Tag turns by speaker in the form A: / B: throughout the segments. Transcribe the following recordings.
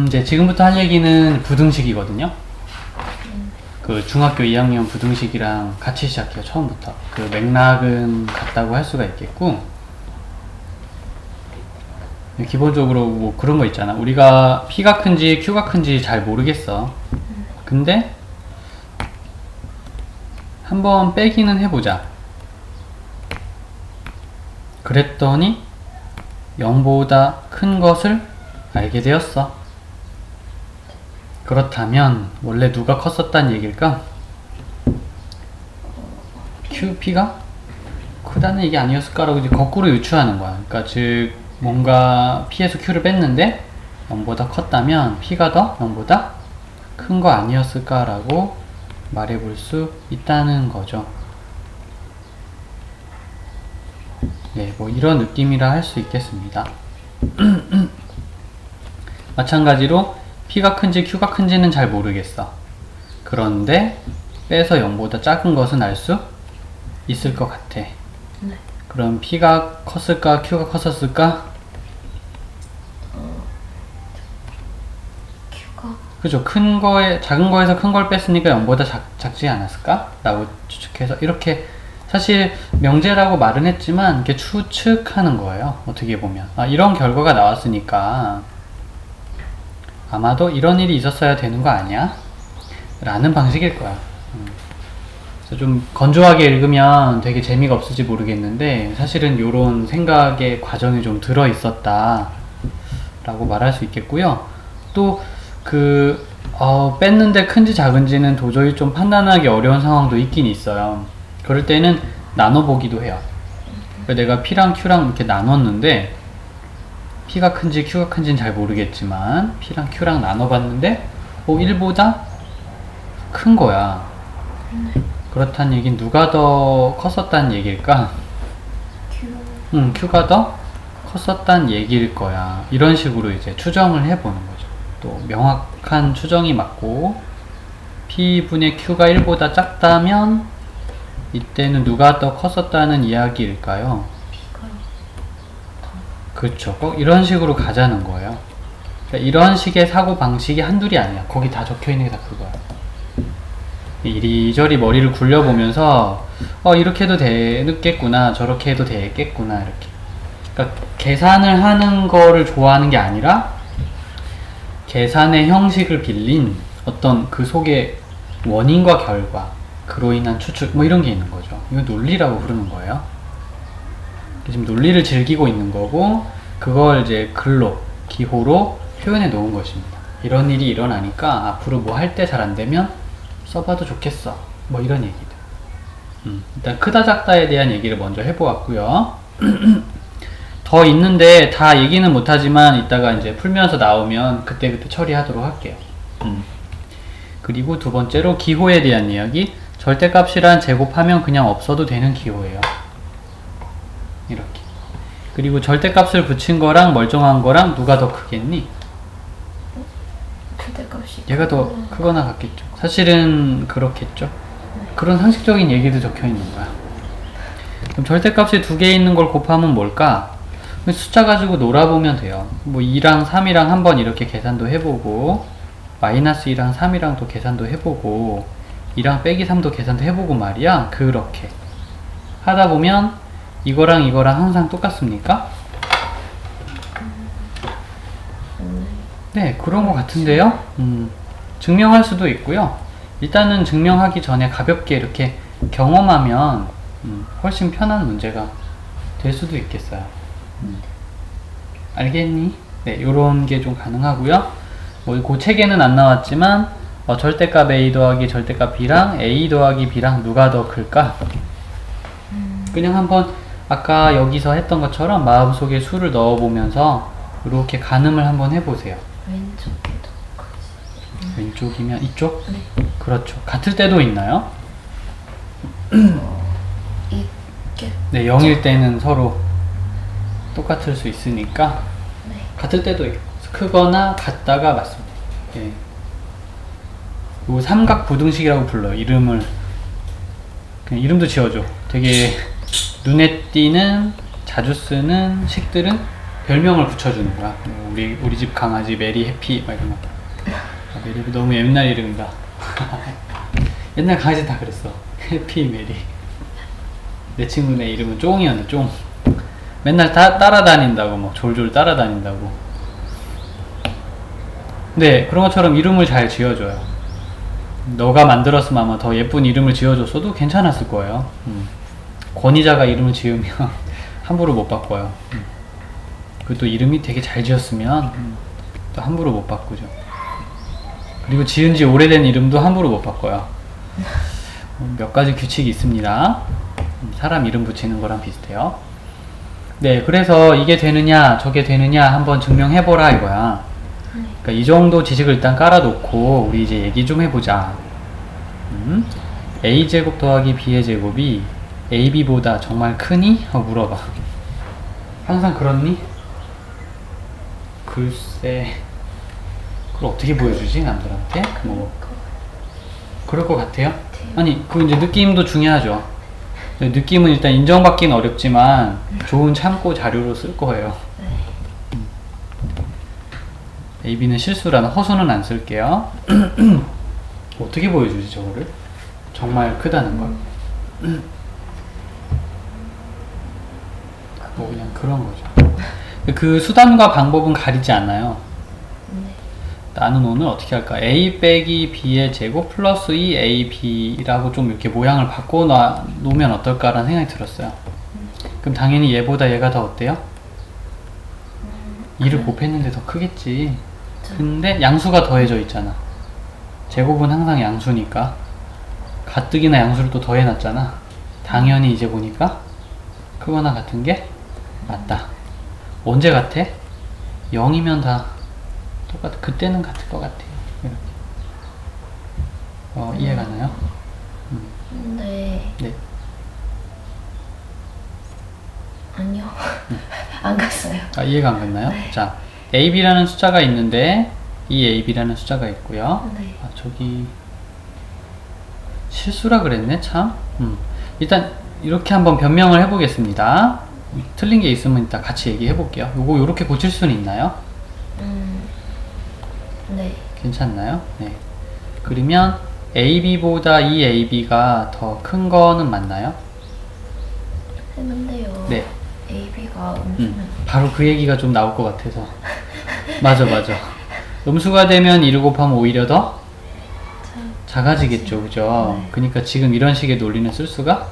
A: 이제 지금부터 할 얘기는 부등식이거든요. 그 중학교 2학년 부등식이랑 같이 시작해요. 처음부터. 그 맥락은 같다고 할 수가 있겠고, 기본적으로 뭐 그런 거 있잖아. 우리가 P가 큰지 Q가 큰지 잘 모르겠어. 근데 한번 빼기는 해보자. 그랬더니 0보다 큰 것을 알게 되었어. 그렇다면 원래 누가 컸었단 얘기일까? P가 크다는 얘기 아니었을까라고 이제 거꾸로 유추하는 거야. 그러니까 즉 뭔가 P에서 Q를 뺐는데 0보다 컸다면 P가 더 0보다 큰 거 아니었을까라고 말해볼 수 있다는 거죠. 네, 뭐 이런 느낌이라 할 수 있겠습니다. 마찬가지로 P가 큰지 Q가 큰지는 잘 모르겠어. 그런데 빼서 0보다 작은 것은 알 수 있을 것 같아.
B: 네.
A: 그럼 P가 컸을까 Q가 컸었을까?
B: Q가
A: 그죠. 큰 거에, 작은 거에서 큰 걸 뺐으니까 0보다 작지 않았을까? 라고 추측해서 이렇게 사실 명제라고 말은 했지만 이렇게 추측하는 거예요. 어떻게 보면. 아, 이런 결과가 나왔으니까 아마도 이런 일이 있었어야 되는 거 아니야? 라는 방식일 거야. 그래서 좀 건조하게 읽으면 되게 재미가 없을지 모르겠는데 사실은 이런 생각의 과정이 좀 들어 있었다 라고 말할 수 있겠고요. 또 뺐는데 큰지 작은지는 도저히 좀 판단하기 어려운 상황도 있긴 있어요. 그럴 때는 나눠보기도 해요. 내가 P랑 Q랑 이렇게 나눴는데 P가 큰지 Q가 큰지는 잘 모르겠지만 P랑 Q랑 나눠봤는데 1보다 큰 거야. 그렇다는 얘기는 누가 더 컸었다는 얘기일까?
B: Q
A: Q가 더 컸었다는 얘기일 거야. 이런 식으로 이제 추정을 해보는 거죠. 또 명확한 추정이 맞고 P분의 Q가 1보다 작다면 이때는 누가 더 컸었다는 이야기일까요?
B: P가
A: 그쵸. 꼭 이런 식으로 가자는 거예요. 그러니까 이런 식의 사고 방식이 한둘이 아니야. 거기 다 적혀 있는 게 다 그거야. 이리저리 머리를 굴려보면서 이렇게 해도 되겠구나, 저렇게 해도 되겠구나, 이렇게. 그러니까 계산을 하는 거를 좋아하는 게 아니라 계산의 형식을 빌린 어떤 그 속에 원인과 결과, 그로 인한 추측, 뭐 이런 게 있는 거죠. 이거 논리라고 부르는 거예요. 지금 논리를 즐기고 있는 거고, 그걸 이제 글로, 기호로 표현해 놓은 것입니다. 이런 일이 일어나니까 앞으로 뭐 할 때 잘 안 되면 써봐도 좋겠어. 뭐 이런 얘기들. 일단 크다 작다에 대한 얘기를 먼저 해보았고요. 더 있는데 다 얘기는 못하지만 이따가 이제 풀면서 나오면 그때그때 처리하도록 할게요. 그리고 두 번째로 기호에 대한 이야기. 절대값이란 제곱하면 그냥 없어도 되는 기호예요. 이렇게. 그리고 절대값을 붙인 거랑 멀쩡한 거랑 누가 더 크겠니?
B: 절대값이
A: 얘가 더 크거나 같겠죠. 사실은 그렇겠죠. 그런 상식적인 얘기도 적혀 있는 거야. 그럼 절대값이 두 개 있는 걸 곱하면 뭘까? 숫자 가지고 놀아보면 돼요. 뭐 2랑 3이랑 한번 이렇게 계산도 해보고 마이너스 2랑 3이랑 또 계산도 해보고 2랑 빼기 3도 계산도 해보고 말이야. 그렇게 하다 보면 이거랑 이거랑 항상 똑같습니까? 네, 그런 것 같은데요. 증명할 수도 있고요. 일단은 증명하기 전에 가볍게 이렇게 경험하면 훨씬 편한 문제가 될 수도 있겠어요. 알겠니? 네, 요런 게 좀 가능하고요. 뭐 그 책에는 안 나왔지만 절대값 A 더하기 절대값 B랑 A 더하기 B랑 누가 더 클까? 그냥 한번 아까 여기서 했던 것처럼 마음속에 수를 넣어보면서 이렇게 가늠을 한번 해보세요.
B: 왼쪽이 더 크지.
A: 왼쪽이면 이쪽?
B: 네.
A: 그렇죠. 같을 때도 있나요?
B: 있게.
A: 네, 0일 때는 서로 똑같을 수 있으니까
B: 네.
A: 같을 때도 있고 크거나 같다가 맞습니다. 예. 요 삼각 부등식이라고 불러요. 이름을 그냥 이름도 지어줘. 되게 눈에 띄는 자주 쓰는 식들은 별명을 붙여주는 거야. 뭐 우리 집 강아지 메리 해피 막 이런 거. 아, 메리 해피 너무 옛날 이름이다. 옛날 강아지 다 그랬어. 해피 메리. 내 친구네 이름은 쫑이었는데 쫑. 맨날 따라다닌다고 막 졸졸 따라다닌다고. 네, 그런 것처럼 이름을 잘 지어줘요. 너가 만들었으면 아마 더 예쁜 이름을 지어줬어도 괜찮았을 거예요. 권위자가 이름을 지으면 함부로 못 바꿔요. 그것도 이름이 되게 잘 지었으면 또 함부로 못 바꾸죠. 그리고 지은 지 오래된 이름도 함부로 못 바꿔요. 몇 가지 규칙이 있습니다. 사람 이름 붙이는 거랑 비슷해요. 네, 그래서 이게 되느냐 저게 되느냐 한번 증명해보라 이거야. 그러니까 이 정도 지식을 일단 깔아놓고 우리 이제 얘기 좀 해보자. a제곱 더하기 b의 제곱이 ab보다 정말 크니? 하고 물어봐. 항상 그렇니? 글쎄, 그걸 어떻게 보여주지 남들한테? 뭐 그럴 것 같아요? 아니, 그 이제 느낌도 중요하죠. 느낌은 일단 인정받기는 어렵지만 좋은 참고 자료로 쓸 거예요. AB는 실수라는 허수는 안 쓸게요. 어떻게 보여주지 저거를? 정말 크다는 걸? 뭐 그냥 그런 거죠. 그 수단과 방법은 가리지 않아요. 나는 오늘 어떻게 할까? A 빼기 B의 제곱 플러스 2AB라고 좀 이렇게 모양을 바꿔놓으면 어떨까라는 생각이 들었어요. 그럼 당연히 얘보다 얘가 더 어때요? 2를 곱했는데 더 크겠지. 근데 양수가 더해져 있잖아. 제곱은 항상 양수니까. 가뜩이나 양수를 또 더해놨잖아. 당연히 이제 보니까 크거나 같은 게 맞다. 언제 같아? 0이면 다 똑같아. 그때는 같을 것 같아요. 이렇게. 이해 가나요?
B: 네.
A: 네.
B: 아니요. 안 갔어요.
A: 아, 이해가 안 갔나요?
B: 네.
A: 자, AB라는 숫자가 있는데 이 AB라는 숫자가 있고요.
B: 네.
A: 아, 저기 실수라 그랬네, 참. 일단 이렇게 한번 변명을 해보겠습니다. 틀린 게 있으면 이따 같이 얘기해 볼게요. 요거 요렇게 고칠 수는 있나요?
B: 네.
A: 괜찮나요? 네. 그러면 AB보다 이 AB가 더 큰 거는 맞나요?
B: 했는데요.
A: 네.
B: AB가 음수면
A: 바로 그 얘기가 좀 나올 것 같아서. 맞아. 음수가 되면 1을 곱하면 오히려 더 작아지겠죠, 그죠?
B: 네.
A: 그러니까 지금 이런 식의 논리는 쓸 수가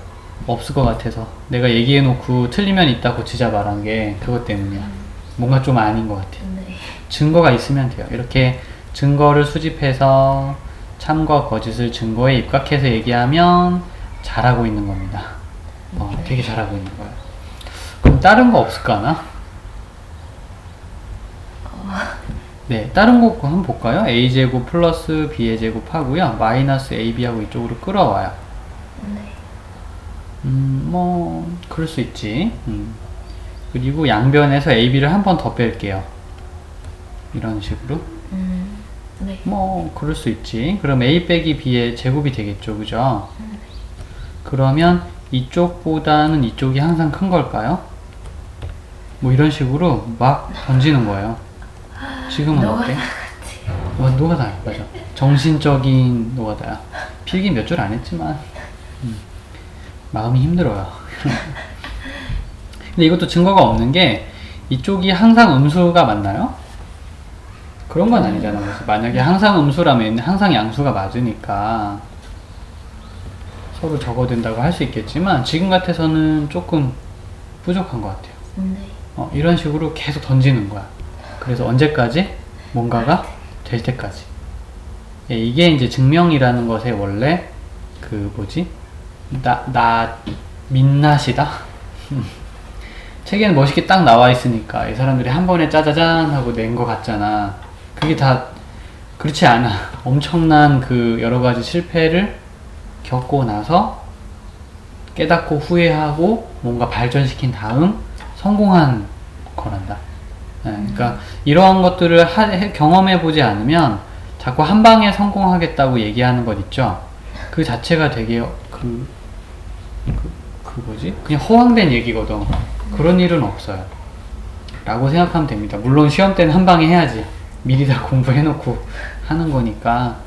A: 없을 것 같아서 내가 얘기해놓고 틀리면 이따 고치자 말한 게 그것 때문이야. 뭔가 좀 아닌 것 같아.
B: 네.
A: 증거가 있으면 돼요. 이렇게 증거를 수집해서 참과 거짓을 증거에 입각해서 얘기하면 잘하고 있는 겁니다. 되게 잘하고 있는 거예요. 그럼 다른 거 없을까나? 네, 다른 거 한번 볼까요? a제곱 플러스 b의 제곱 하고요. 마이너스 ab하고 이쪽으로 끌어와요.
B: 네.
A: 뭐 그럴 수 있지. 그리고 양변에서 ab를 한 번 더 뺄게요. 이런 식으로.
B: 네.
A: 뭐 그럴 수 있지. 그럼 a 빼기 b의 제곱이 되겠죠, 그죠? 그러면 이쪽보다는 이쪽이 항상 큰 걸까요? 뭐 이런 식으로 막 던지는 거예요. 지금은 어때? 노가다 맞아. 정신적인 노가다야. 필기 몇 줄 안 했지만 마음이 힘들어요. 근데 이것도 증거가 없는 게 이쪽이 항상 음수가 맞나요? 그런 건 아니잖아. 그래서 만약에 항상 음수라면 항상 양수가 맞으니까 서로 적어된다고 할 수 있겠지만 지금 같아서는 조금 부족한 것 같아요.
B: 네.
A: 이런 식으로 계속 던지는 거야. 그래서 언제까지? 뭔가가 될 때까지. 예, 이게 이제 증명이라는 것의 원래 그 뭐지? 민낯이다? 책에는 멋있게 딱 나와 있으니까 이 사람들이 한 번에 짜자잔 하고 낸 것 같잖아. 그게 다 그렇지 않아. 엄청난 그 여러 가지 실패를 겪고 나서 깨닫고 후회하고 뭔가 발전시킨 다음 성공한 거란다. 네, 그러니까 이러한 것들을 경험해보지 않으면 자꾸 한 방에 성공하겠다고 얘기하는 것 있죠. 그 자체가 되게 뭐지? 그냥 허황된 얘기거든. 그런 일은 없어요. 라고 생각하면 됩니다. 물론 시험 때는 한 방에 해야지. 미리 다 공부해놓고 하는 거니까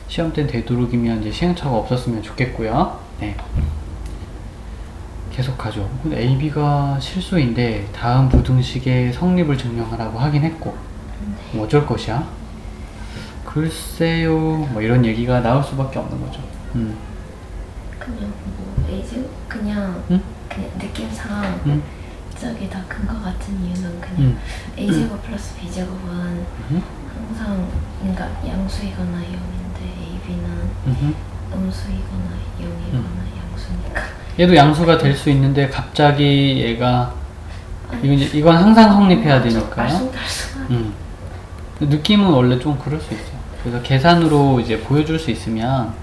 A: 시험 때는 되도록이면 이제 시행착오가 없었으면 좋겠고요. 네. 계속하죠. AB가 실수인데 다음 부등식의 성립을 증명하라고 하긴 했고 뭐 어쩔 것이야? 글쎄요, 뭐 이런 얘기가 나올 수밖에 없는 거죠.
B: 그냥 뭐 A제곱 그냥
A: 응?
B: 그냥 느낌상
A: 응?
B: 저게 더 큰 것 같은 이유는 그냥 A제곱 플러스 B제곱은
A: 응?
B: 항상 그러니까 양수이거나 0인데 AB는 음수이거나 0이거나 양수니까.
A: 얘도 양수가 될 수 있는데 갑자기 얘가 이건 항상 성립해야 되니까요.
B: 알쏭달쏭하게.
A: 느낌은 원래 좀 그럴 수 있어요. 그래서 계산으로 이제 보여줄 수 있으면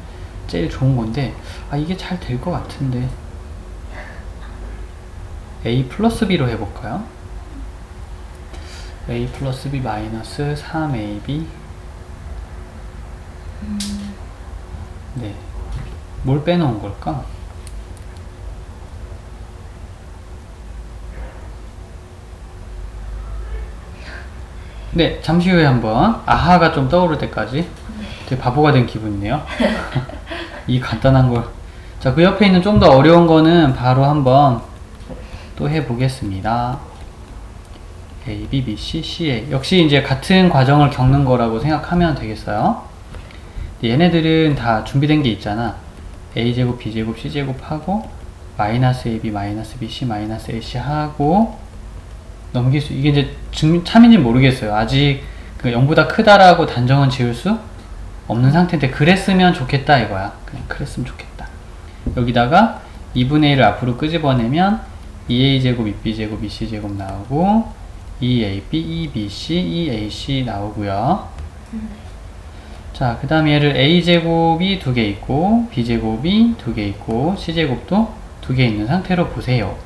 A: 제일 좋은 건데 아 이게 잘 될 것 같은데 A 플러스 B로 해볼까요? A 플러스 B 마이너스 3AB 네. 뭘 빼놓은 걸까? 네, 잠시 후에 한번 아하가 좀 떠오를 때까지 되게 바보가 된 기분이네요. 이 간단한 걸. 자, 그 옆에 있는 좀 더 어려운 거는 바로 한번 또 해보겠습니다. A, B, B, C, CA. 역시 이제 같은 과정을 겪는 거라고 생각하면 되겠어요. 얘네들은 다 준비된 게 있잖아. A제곱, B제곱, C제곱 하고 마이너스 AB, 마이너스 BC, 마이너스 AC 하고 넘길 수, 이게 이제 참인지 모르겠어요. 아직 그 0보다 크다라고 단정은 지을 수 없는 상태인데 그랬으면 좋겠다 이거야. 그냥 그랬으면 좋겠다. 여기다가 2분의 1을 앞으로 끄집어내면 2a제곱, 2b제곱, 2c제곱 나오고 2ab, 2bc, 2ac 나오고요. 자, 그 다음에 얘를 a제곱이 2개 있고 b제곱이 2개 있고 c제곱도 2개 있는 상태로 보세요.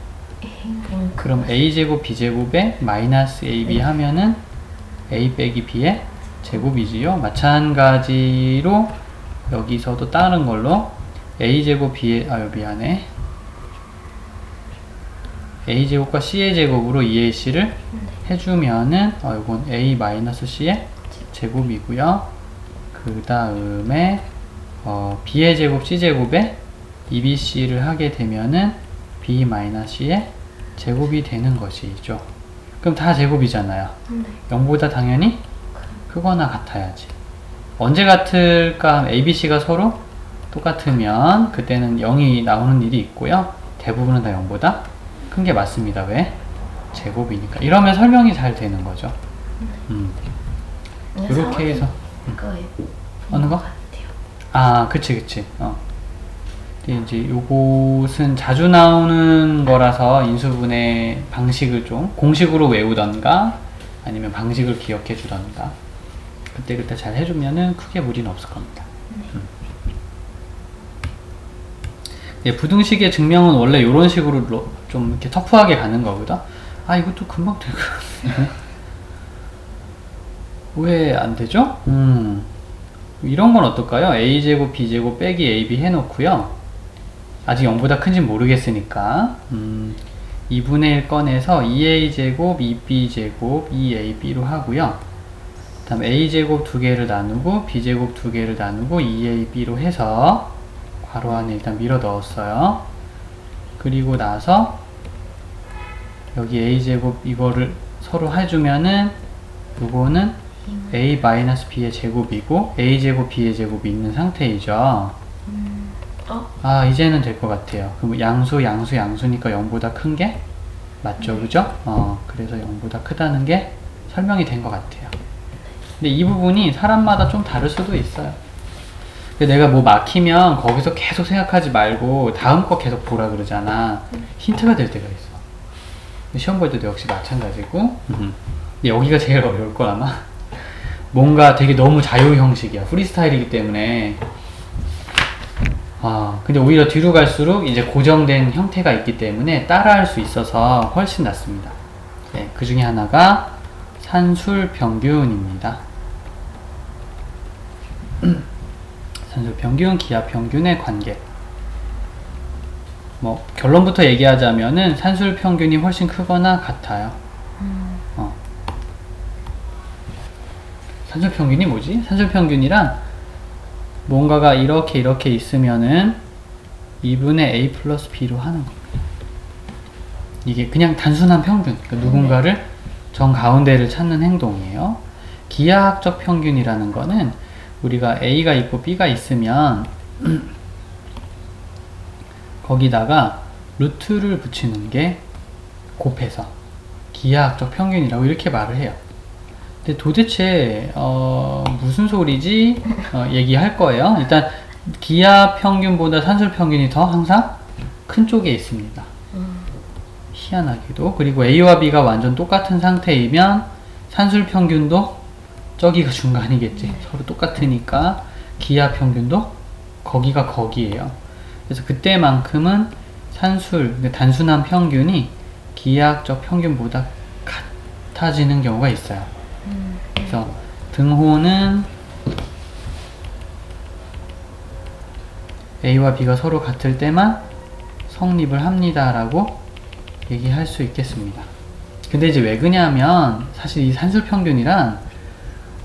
A: 그럼 a제곱 b제곱에 마이너스 ab 하면은 a 빼기 b의 제곱이지요. 마찬가지로 여기서도 다른 걸로 a제곱 b의 미안해 a제곱과 c의 제곱으로 2ac를 해주면은 이건 a 마이너스 c의 제곱이고요. 그 다음에 b의 제곱 c제곱에 2bc를 하게 되면은 b 마이너스 c의 제곱이 되는 것이죠. 그럼 다 제곱이잖아요. 0보다 당연히 크거나 같아야지. 언제 같을까? ABC가 서로 똑같으면 그때는 0이 나오는 일이 있고요. 대부분은 다 0보다 큰 게 맞습니다. 왜? 제곱이니까. 이러면 설명이 잘 되는 거죠. 이렇게 해서
B: 그거에
A: 어느 거?
B: 같아요.
A: 아, 그치. 근데 이제 요것은 자주 나오는 거라서 인수분해 방식을 좀 공식으로 외우던가 아니면 방식을 기억해 주던가 그때 잘 해주면은 크게 무리는 없을 겁니다. 네, 부등식의 증명은 원래 이런 식으로 좀 이렇게 터프하게 가는 거거든. 아, 이것도 금방 될 것 같네. 왜 안 되죠? 이런 건 어떨까요? a제곱 b제곱 빼기 ab 해놓고요. 아직 0보다 큰지 모르겠으니까 2분의 1 꺼내서 2a제곱 2b제곱 2ab로 하고요. 그 다음 a제곱 2개를 나누고 b제곱 2개를 나누고 2ab로 해서 괄호 안에 일단 밀어 넣었어요. 그리고 나서 여기 a제곱 이거를 서로 해주면은 요거는 a-b의 제곱이고 a제곱 b의 제곱이 있는 상태이죠. 아, 이제는 될 것 같아요. 그럼 양수니까 0보다 큰 게 맞죠, 그죠? 그래서 0보다 크다는 게 설명이 된 것 같아요. 근데 이 부분이 사람마다 좀 다를 수도 있어요. 근데 내가 뭐 막히면 거기서 계속 생각하지 말고 다음 거 계속 보라 그러잖아. 힌트가 될 때가 있어. 시험 볼 때도 역시 마찬가지고. 근데 여기가 제일 어려울 거 아마. 뭔가 되게 너무 자유 형식이야. 프리스타일이기 때문에. 근데 오히려 뒤로 갈수록 이제 고정된 형태가 있기 때문에 따라할 수 있어서 훨씬 낫습니다. 네, 그 중에 하나가 산술평균입니다. 산술평균, 기하평균의 관계. 뭐 결론부터 얘기하자면은 산술평균이 훨씬 크거나 같아요. 산술평균이 뭐지? 산술평균이란 뭔가가 이렇게 있으면은 2분의 a 플러스 b로 하는 겁니다. 이게 그냥 단순한 평균, 그러니까 누군가를 정 가운데를 찾는 행동이에요. 기하학적 평균이라는 거는 우리가 a가 있고 b가 있으면 거기다가 루트를 붙이는 게 곱해서 기하학적 평균이라고 이렇게 말을 해요. 근데 도대체 무슨 소리지? 얘기할 거예요. 일단 기하 평균보다 산술 평균이 더 항상 큰 쪽에 있습니다. 희한하게도. 그리고 A와 B가 완전 똑같은 상태이면 산술 평균도 저기가 중간이겠지. 서로 똑같으니까 기하 평균도 거기가 거기에요. 그래서 그때만큼은 산술, 단순한 평균이 기하학적 평균보다 같아지는 경우가 있어요. 그래서 등호는 A와 B가 서로 같을 때만 성립을 합니다 라고 얘기할 수 있겠습니다. 근데 이제 왜 그냐면 사실 이 산술평균이란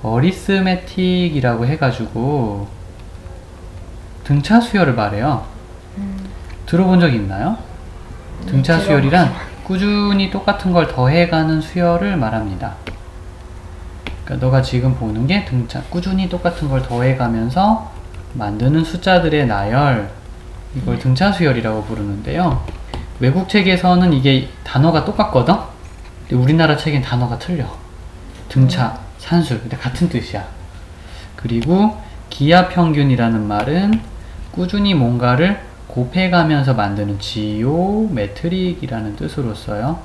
A: 어리스메틱이라고 해가지고 등차 수열을 말해요. 들어본 적 있나요? 등차 수열이란 꾸준히 똑같은 걸 더해가는 수열을 말합니다. 그러니까 너가 지금 보는 게 등차, 꾸준히 똑같은 걸 더해가면서 만드는 숫자들의 나열, 이걸 등차 수열이라고 부르는데요. 외국 책에서는 이게 단어가 똑같거든? 근데 우리나라 책엔 단어가 틀려. 등차, 산술, 근데 같은 뜻이야. 그리고 기하평균이라는 말은 꾸준히 뭔가를 곱해가면서 만드는 지오메트릭이라는 뜻으로 써요.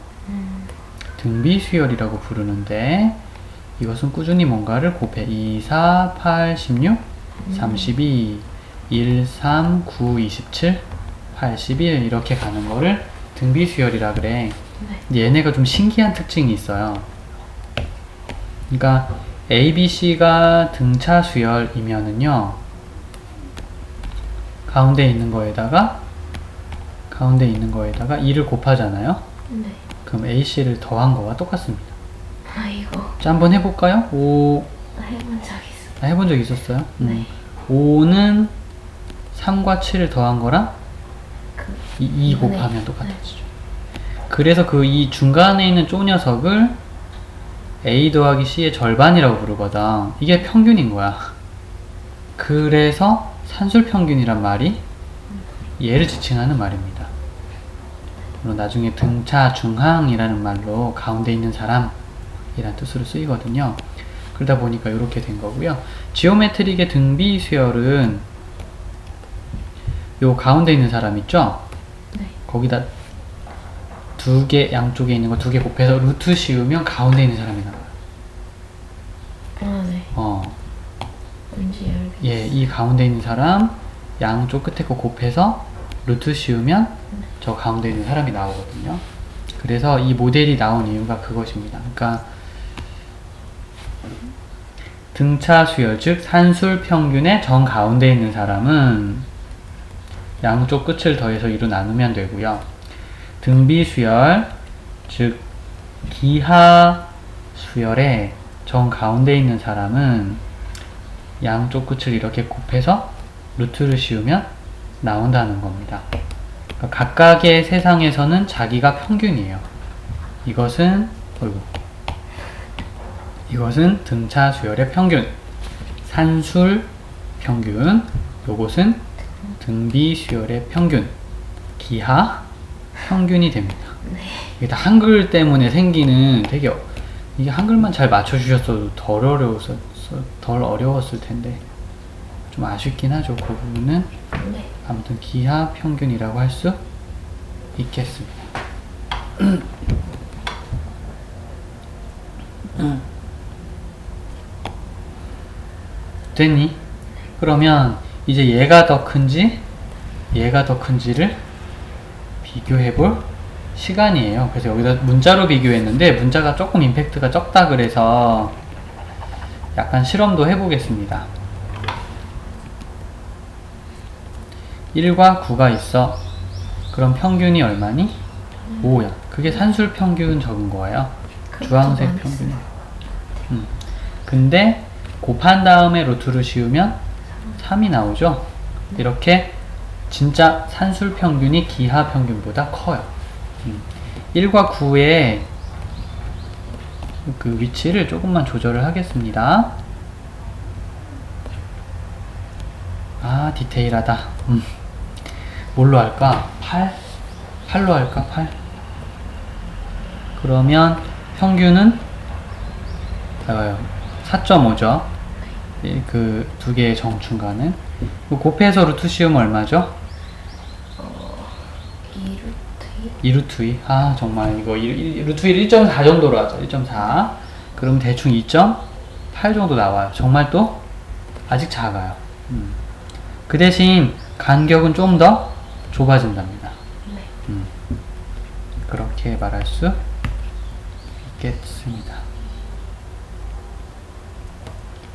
A: 등비수열이라고 부르는데 이것은 꾸준히 뭔가를 곱해 2, 4, 8, 16, 32, 1, 3, 9, 27, 81 이렇게 가는 거를 등비수열이라 그래. 근데 얘네가 좀 신기한 특징이 있어요. 그러니까 A, B, C가 등차 수열이면은요 가운데 있는 거에다가 2를 곱하잖아요.
B: 네.
A: 그럼 A, C를 더한 거와 똑같습니다.
B: 아이고.
A: 자, 한번 해볼까요? 5
B: 해본 적 있어.
A: 해본 적 있었어요?
B: 네.
A: 5는 3과 7을 더한 거랑
B: 그
A: 2
B: 이분의-
A: 곱하면 똑같아지죠. 그래서 그 이 중간에 있는 쪼 녀석을 A 더하기 C의 절반이라고 부르거든. 이게 평균인 거야. 그래서 산술평균이란 말이 얘를 지칭하는 말입니다. 물론 나중에 등차 중항이라는 말로 가운데 있는 사람이란 뜻으로 쓰이거든요. 그러다 보니까 이렇게 된 거고요. 지오메트릭의 등비수열은 요 가운데 있는 사람 있죠?
B: 네.
A: 거기다 두 개, 양쪽에 있는 거 두 개 곱해서 루트 씌우면 가운데 있는 사람이 나와요.
B: 아, 네. 뭔지 알겠어.
A: 예, 이 가운데 있는 사람 양쪽 끝에 거 곱해서 루트 씌우면 저 가운데 있는 사람이 나오거든요. 그래서 이 모델이 나온 이유가 그것입니다. 그러니까 등차 수열, 즉 산술 평균의 정 가운데 있는 사람은 양쪽 끝을 더해서 2로 나누면 되고요. 등비 수열, 즉 기하 수열의 정 가운데 있는 사람은 양쪽 끝을 이렇게 곱해서 루트를 씌우면 나온다는 겁니다. 그러니까 각각의 세상에서는 자기가 평균이에요. 이것은 등차 수열의 평균, 산술 평균, 요것은 등비 수열의 평균, 기하 평균이 됩니다. 이게 다 한글 때문에 생기는 되게 이게 한글만 잘 맞춰주셨어도 덜 어려웠을 텐데 좀 아쉽긴 하죠. 그 부분은
B: 네.
A: 아무튼 기하 평균이라고 할 수 있겠습니다. 됐니? 그러면 이제 얘가 더 큰지 얘가 더 큰지를 비교해 볼 시간이에요. 그래서 여기다 문자로 비교했는데 문자가 조금 임팩트가 적다 그래서 약간 실험도 해보겠습니다. 1과 9가 있어. 그럼 평균이 얼마니? 5야. 그게 산술 평균 적은 거예요. 주황색 평균. 근데 곱한 다음에 루트를 씌우면 3이 나오죠. 이렇게 진짜 산술 평균이 기하 평균보다 커요. 1과 9의 그 위치를 조금만 조절을 하겠습니다. 아, 디테일하다. 뭘로 할까? 8? 8로 할까? 8? 그러면 평균은 4.5죠. 그 두 개의 정중간은. 곱해서 루트 씌우면 얼마죠? 2루트 2. 아, 정말 이거 루트 1 1.4 정도로 하죠. 1.4. 그럼 대충 2.8 정도 나와요. 정말 또 아직 작아요. 그 대신 간격은 좀 더 좁아진답니다. 그렇게 말할 수 있겠습니다.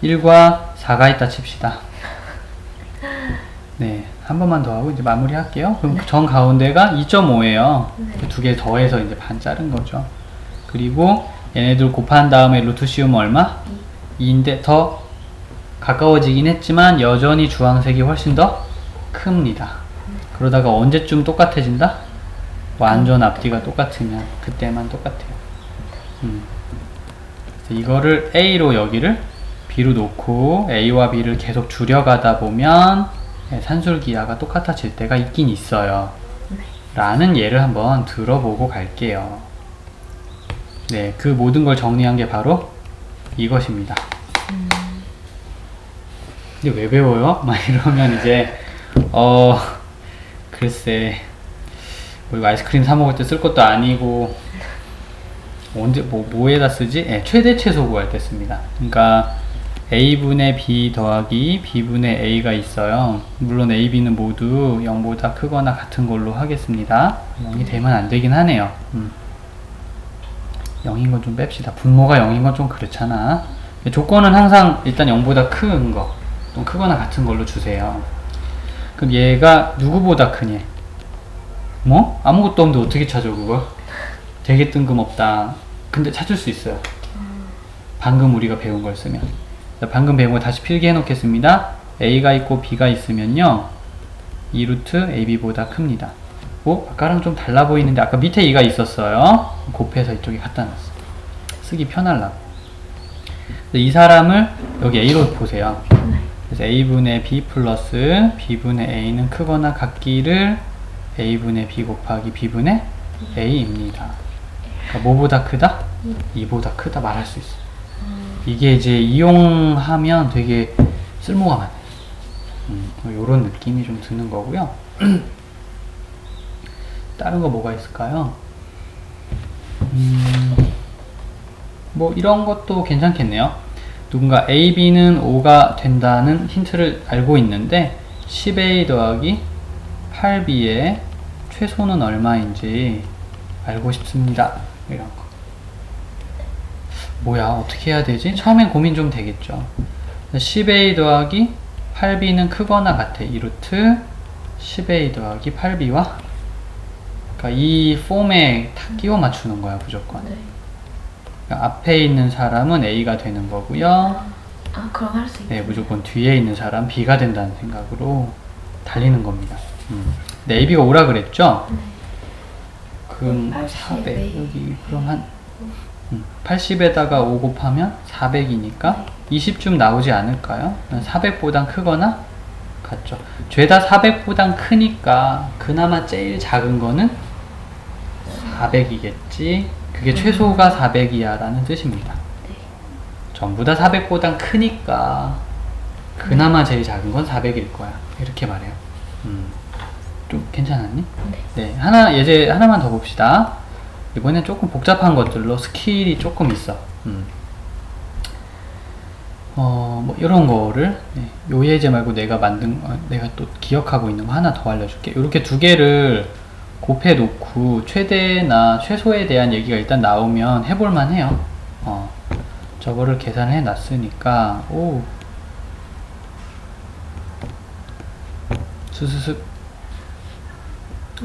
A: 1과 4가 있다 칩시다. 네, 한 번만 더 하고 이제 마무리 할게요. 그럼 정 가운데가 2.5예요. 그 두 개 더해서 이제 반 자른 거죠. 그리고 얘네들 곱한 다음에 루트 씌우면 얼마? 2인데 더 가까워지긴 했지만 여전히 주황색이 훨씬 더 큽니다. 그러다가 언제쯤 똑같아진다? 완전 앞뒤가 똑같으면 그때만 똑같아요. 이거를 A로 여기를 B로 놓고 A와 B를 계속 줄여가다 보면 산술기하가 똑같아질 때가 있긴 있어요. 라는 예를 한번 들어보고 갈게요. 네, 그 모든 걸 정리한 게 바로 이것입니다. 근데 왜 배워요? 막 이러면 이제 글쎄 뭐 이거 아이스크림 사 먹을 때 쓸 것도 아니고 언제 뭐에다 쓰지? 최대 최소 구할 때 씁니다. 그러니까 a분의 b 더하기 b분의 a가 있어요. 물론 a, b는 모두 0보다 크거나 같은 걸로 하겠습니다. 0이 되면 안 되긴 하네요. 0인 건 좀 뺍시다. 분모가 0인 건 좀 그렇잖아. 조건은 항상 일단 0보다 큰 거, 좀 크거나 같은 걸로 주세요. 그럼 얘가 누구보다 크니? 뭐? 아무것도 없는데 어떻게 찾아 그걸? 되게 뜬금없다. 근데 찾을 수 있어요. 방금 우리가 배운 걸 쓰면. 방금 배운 거 다시 필기해 놓겠습니다. a가 있고 b가 있으면요 2루트 ab보다 큽니다. 아까랑 좀 달라 보이는데 아까 밑에 2가 있었어요. 곱해서 이쪽에 갖다 놨어. 쓰기 편하려고. 이 사람을 여기 a로 보세요. 그래서 a분의 b 플러스 b분의 a는 크거나 같기를 a분의 b 곱하기 b분의 a입니다. 그러니까 뭐보다 크다? 2보다 크다 말할 수 있어요. 이게 이제 이용하면 되게 쓸모가 많아요. 요런 느낌이 좀 드는 거고요. 다른 거 뭐가 있을까요? 뭐 이런 것도 괜찮겠네요. 누군가 A, B는 5가 된다는 힌트를 알고 있는데 10A 더하기 8B의 최소는 얼마인지 알고 싶습니다. 이런 거. 뭐야 어떻게 해야 되지? 처음엔 고민 좀 되겠죠. 10A 더하기 8B는 크거나 같아. 2루트 10A 더하기 8B와 그러니까 이 폼에 다 끼워 맞추는 거야 무조건. 그러니까 앞에 있는 사람은 A가 되는 거고요.
B: 그럼 할 수 있어요.
A: 네, 무조건 뒤에 있는 사람 B가 된다는 생각으로 달리는 겁니다. 근데 AB가 오라 그랬죠? 그럼 400 여기 그럼 한 80에다가 5 곱하면 400이니까 20쯤 나오지 않을까요? 400보단 크거나 같죠. 죄다 400보단 크니까 그나마 제일 작은 거는 400이겠지. 그게 최소가 400이야 라는 뜻입니다. 전부 다 400보단 크니까 그나마 제일 작은 건 400일 거야. 이렇게 말해요. 좀 괜찮았니? 네. 예제 하나만 더 봅시다. 이번엔 조금 복잡한 것들로 스킬이 조금 있어. 뭐 이런 거를 요 예제 말고 내가 또 기억하고 있는 거 하나 더 알려줄게. 이렇게 두 개를 곱해 놓고 최대나 최소에 대한 얘기가 일단 나오면 해볼만 해요. 저거를 계산을 해 놨으니까 스스슥.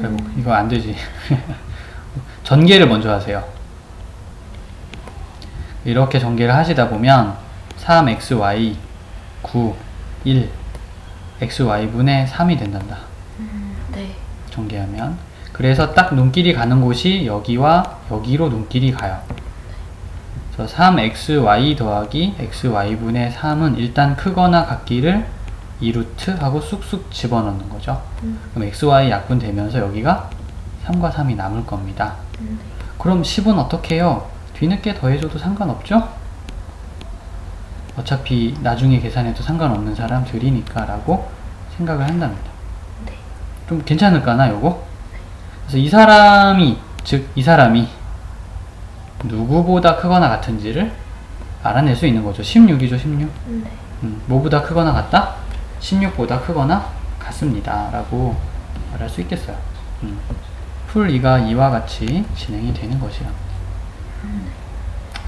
A: 아이고 이거 안 되지. 전개를 먼저 하세요. 이렇게 전개를 하시다 보면 3xy 9 1 xy분의 3이 된단다.
B: 네.
A: 전개하면. 그래서 딱 눈길이 가는 곳이 여기와 여기로 눈길이 가요. 그래서 3xy 더하기 xy분의 3은 일단 크거나 같기를 2루트 하고 쑥쑥 집어넣는 거죠. 그럼 xy 약분되면서 여기가 3과 3이 남을 겁니다. 그럼 10은 어떻게 해요? 뒤늦게 더해줘도 상관없죠? 어차피 나중에 계산해도 상관없는 사람들이니까 라고 생각을 한답니다.
B: 네.
A: 좀 괜찮을까나 요거? 그래서 이 사람이, 즉 이 사람이 누구보다 크거나 같은지를 알아낼 수 있는 거죠. 16이죠, 16.
B: 네.
A: 뭐보다 크거나 같다? 16보다 크거나 같습니다 라고 말할 수 있겠어요. 풀 2가 이와 같이 진행이 되는 것이야.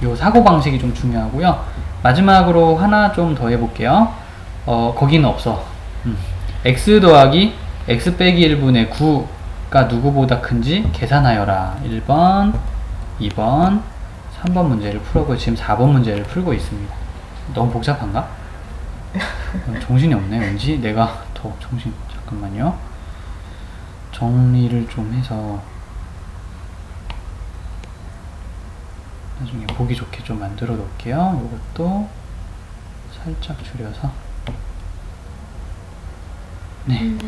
A: 요 사고방식이 좀 중요하고요. 마지막으로 하나 좀 더 해볼게요. 거기는 없어. x 더하기 x 빼기 1분의 9가 누구보다 큰지 계산하여라. 1번, 2번, 3번 문제를 풀고 지금 4번 문제를 풀고 있습니다. 너무 복잡한가? 정신이 없네. 왠지 내가 더 정신... 잠깐만요. 정리를 좀 해서 나중에 보기 좋게 좀 만들어 놓을게요. 이것도 살짝 줄여서. 네.
B: 근데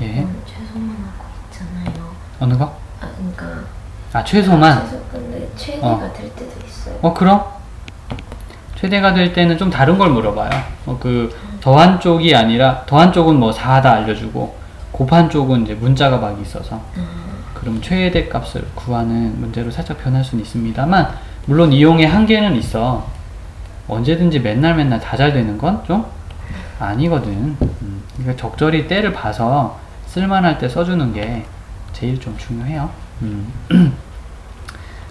A: 예.
B: 지금 최소만 하고 있잖아요.
A: 어느 거?
B: 그러니까
A: 최소만.
B: 최소 근데 최대가 될 때도 있어요.
A: 그럼? 최대가 될 때는 좀 다른 걸 물어봐요. 그 더한 쪽이 아니라 더한 쪽은 뭐 4다 알려주고 곱한 쪽은 이제 문자가 막 있어서 그럼 최대 값을 구하는 문제로 살짝 변할 수는 있습니다만 물론 이용의 한계는 있어. 언제든지 맨날 다 잘 되는 건 좀 아니거든. 그러니까 적절히 때를 봐서 쓸만할 때 써주는 게 제일 좀 중요해요.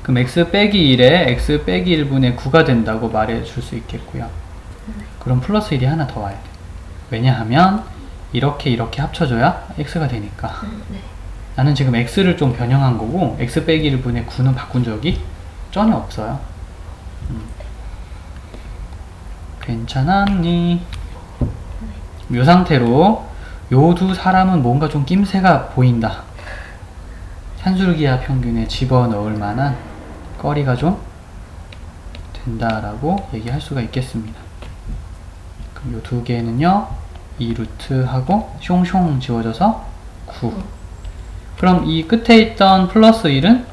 A: 그럼 x 빼기 1에 x 빼기 1분의 9가 된다고 말해 줄 수 있겠고요. 그럼 플러스 1이 하나 더 와야 돼. 왜냐하면 이렇게 합쳐줘야 x가 되니까.
B: 네.
A: 나는 지금 x를 좀 변형한 거고 x 빼기 1분의 9는 바꾼 적이 전혀 없어요. 괜찮았니? 이 상태로 요 두 사람은 뭔가 좀 낌새가 보인다. 산술기하 평균에 집어넣을 만한 거리가 좀 된다라고 얘기할 수가 있겠습니다. 그럼 요 두 개는요 2루트 하고 숑숑 지워져서 9. 그럼 이 끝에 있던 플러스 1은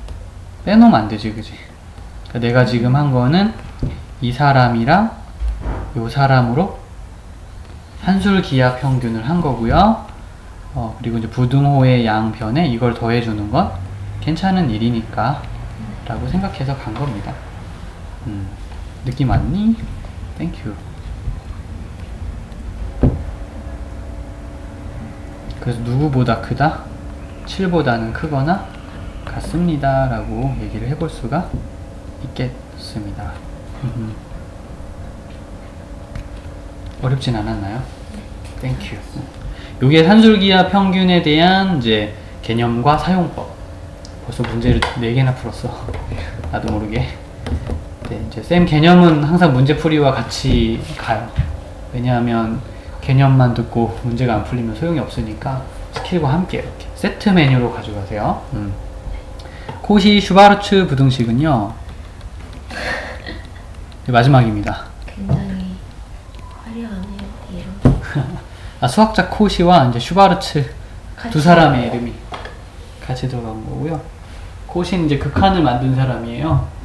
A: 빼놓으면 안 되지, 그지? 그러니까 내가 지금 한 거는 이 사람이랑 요 사람으로 산술기하 평균을 한 거고요. 그리고 이제 부등호의 양변에 이걸 더해주는 건 괜찮은 일이니까 라고 생각해서 간 겁니다. 느낌 왔니? 땡큐. 그래서 누구보다 크다? 7보다는 크거나 같습니다 라고 얘기를 해볼 수가 있겠습니다. 어렵진 않았나요? 땡큐. 요게 산술기하 평균에 대한 이제 개념과 사용법. 벌써 문제를 4개나 풀었어. 나도 모르게. 네, 이제 쌤 개념은 항상 문제풀이와 같이 가요. 왜냐하면 개념만 듣고 문제가 안 풀리면 소용이 없으니까 스킬과 함께 이렇게 세트 메뉴로 가져가세요. 코시 슈바르츠 부등식은요. 마지막입니다.
B: 굉장히 화려하네요. 이름.
A: 수학자 코시와 이제 슈바르츠 두 사람의 이름이 같이 들어간 거고요. 코시는 이제 극한을 만든 사람이에요.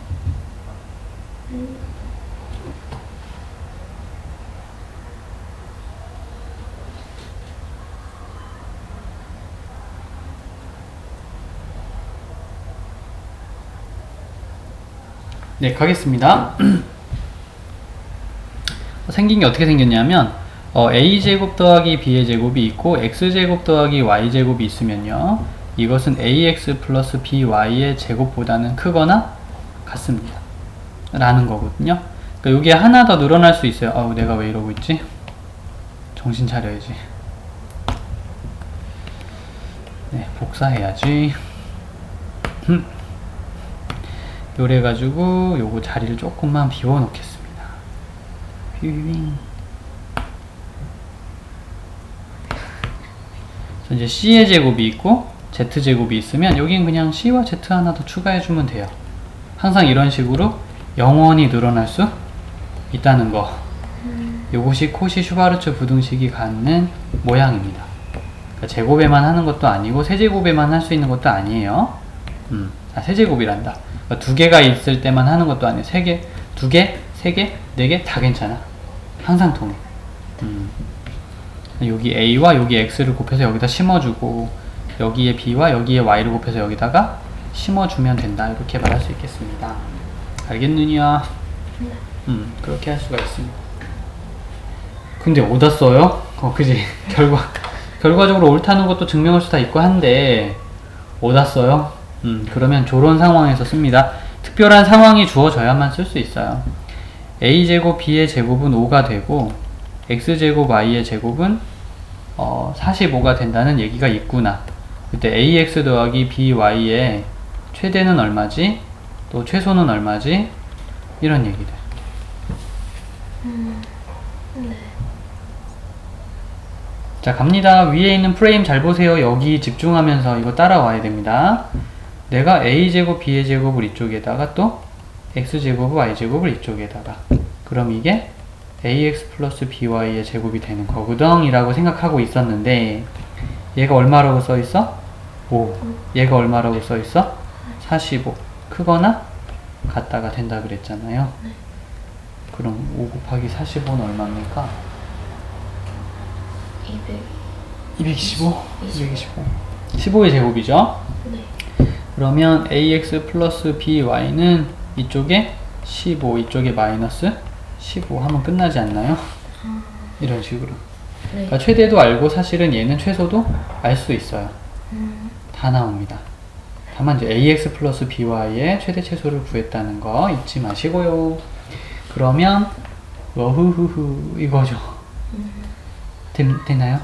A: 네, 가겠습니다. 생긴 게 어떻게 생겼냐면 a제곱 더하기 b의 제곱이 있고 x제곱 더하기 y제곱이 있으면요 이것은 ax 플러스 by의 제곱보다는 크거나 같습니다 라는 거거든요. 그러니까 이게 하나 더 늘어날 수 있어요. 아우, 내가 왜 이러고 있지? 정신 차려야지. 네, 복사해야지. 요래가지고 요거 자리를 조금만 비워 놓겠습니다. 휘윙. 그래서 이제 C의 제곱이 있고 Z 제곱이 있으면 여긴 그냥 C와 Z 하나 더 추가해주면 돼요. 항상 이런 식으로 영원히 늘어날 수 있다는 거. 요것이 코시 슈바르츠 부등식이 갖는 모양입니다. 그러니까 제곱에만 하는 것도 아니고 세제곱에만 할 수 있는 것도 아니에요. 세제곱이란다. 그러니까 두 개가 있을 때만 하는 것도 아니에요. 세 개, 두 개, 세 개, 네 개 다 괜찮아. 항상 통해. 여기 A와 여기 X를 곱해서 여기다 심어주고 여기에 B와 여기에 Y를 곱해서 여기다가 심어주면 된다. 이렇게 말할 수 있겠습니다. 알겠느냐? 그렇게 할 수가 있습니다. 근데 어디다 써요? 그지? 결과적으로 옳다는 것도 증명할 수 다 있고 한데 어디다 써요? 그러면 저런 상황에서 씁니다. 특별한 상황이 주어져야만 쓸 수 있어요. A제곱 B의 제곱은 5가 되고 X제곱 Y의 제곱은 45가 된다는 얘기가 있구나. 그때 AX 더하기 BY의 최대는 얼마지? 또 최소는 얼마지? 이런 얘기들.
B: 네.
A: 자, 갑니다. 위에 있는 프레임 잘 보세요. 여기 집중하면서 이거 따라와야 됩니다. 내가 A제곱 B의 제곱을 이쪽에다가 또 X제곱 Y제곱을 이쪽에다가, 그럼 이게 AX 플러스 BY의 제곱이 되는 거거든 이라고 생각하고 있었는데 얘가 얼마라고 써있어? 5. 얘가 얼마라고 써있어? 45. 크거나 같다가 된다 그랬잖아요. 그럼 5 곱하기 45는 얼마입니까? 225? 225. 15의 제곱이죠?
B: 네.
A: 그러면 AX 플러스 BY는 이쪽에 15, 이쪽에 마이너스 15 하면 끝나지 않나요? 이런 식으로.
B: 네.
A: 그러니까 최대도 알고 사실은 얘는 최소도 알 수 있어요. 다 나옵니다. 다만 이제 AX 플러스 BY의 최대 최소를 구했다는 거 잊지 마시고요. 그러면 워후후후 이거죠. 되나요?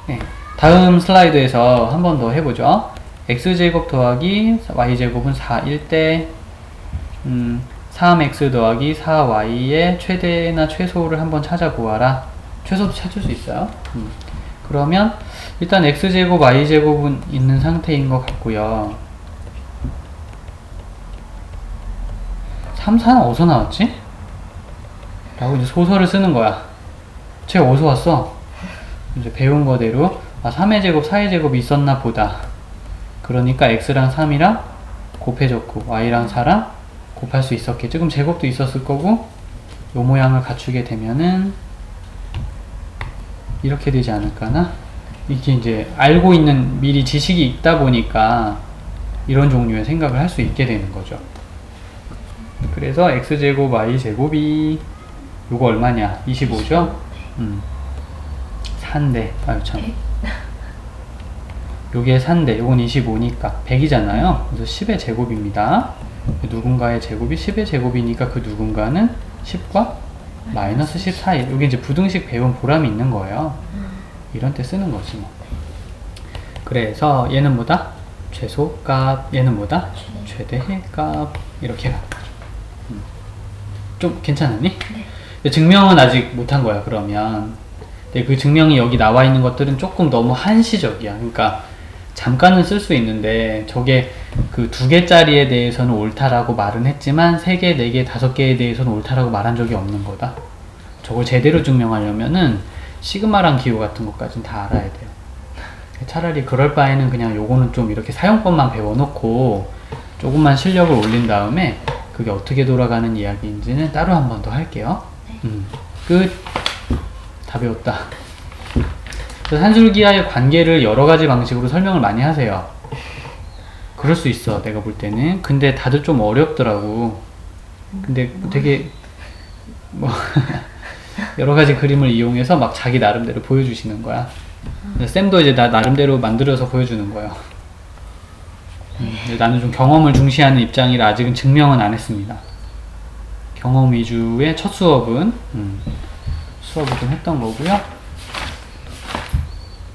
A: 네. 다음 슬라이드에서 한 번 더 해보죠. X제곱 더하기 Y제곱은 4일 때 3x 더하기 4y의 최대나 최소를 한번 찾아보아라. 최소도 찾을 수 있어요. 그러면 일단 x제곱 y제곱은 있는 상태인 것 같고요. 3, 4는 어디서 나왔지? 라고 이제 소설을 쓰는 거야. 쟤 어디서 왔어? 이제 배운 거대로 3의 제곱, 4의 제곱이 있었나 보다. 그러니까 x랑 3이랑 곱해줬고 y랑 4랑 곱할 수 있었겠죠. 그럼 제곱도 있었을 거고 요 모양을 갖추게 되면은 이렇게 되지 않을까나? 이게 이제 알고 있는 미리 지식이 있다 보니까 이런 종류의 생각을 할 수 있게 되는 거죠. 그래서 x제곱 y제곱이 요거 얼마냐? 25죠? 4인데 아유 참 요게 4인데 요건 25니까 100이잖아요. 그래서 10의 제곱입니다. 누군가의 제곱이 10의 제곱이니까 그 누군가는 10과 마이너스 10 사이. 여기 이제 부등식 배운 보람이 있는 거예요. 이런 때 쓰는 거지 뭐. 그래서 얘는 뭐다? 최소값. 얘는 뭐다? 최대값. 이렇게 가는 거죠. 좀 괜찮았니? 네. 증명은 아직 못한 거야 그러면. 근데 그 증명이 여기 나와 있는 것들은 조금 너무 한시적이야. 그러니까 잠깐은 쓸 수 있는데 저게 그 2개짜리에 대해서는 옳다라고 말은 했지만 3개, 4개, 5개에 대해서는 옳다라고 말한 적이 없는 거다. 저걸 제대로 증명하려면은 시그마랑 기호 같은 것까지는 다 알아야 돼요. 차라리 그럴 바에는 그냥 요거는 좀 이렇게 사용법만 배워놓고 조금만 실력을 올린 다음에 그게 어떻게 돌아가는 이야기인지는 따로 한 번 더 할게요. 끝. 다 배웠다. 산술기하의 관계를 여러 가지 방식으로 설명을 많이 하세요. 그럴 수 있어, 내가 볼 때는. 근데 다들 좀 어렵더라고. 근데 되게 뭐 여러 가지 그림을 이용해서 막 자기 나름대로 보여주시는 거야. 쌤도 이제 나 나름대로 만들어서 보여주는 거예요. 근데 나는 좀 경험을 중시하는 입장이라 아직은 증명은 안 했습니다. 경험 위주의 첫 수업은 수업을 좀 했던 거고요.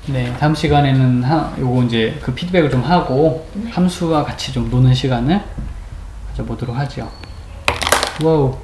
A: 네, 다음 시간에는 요거 이제 그 피드백을 좀 하고 함수와 같이 좀 노는 시간을 가져보도록 하죠. 와우.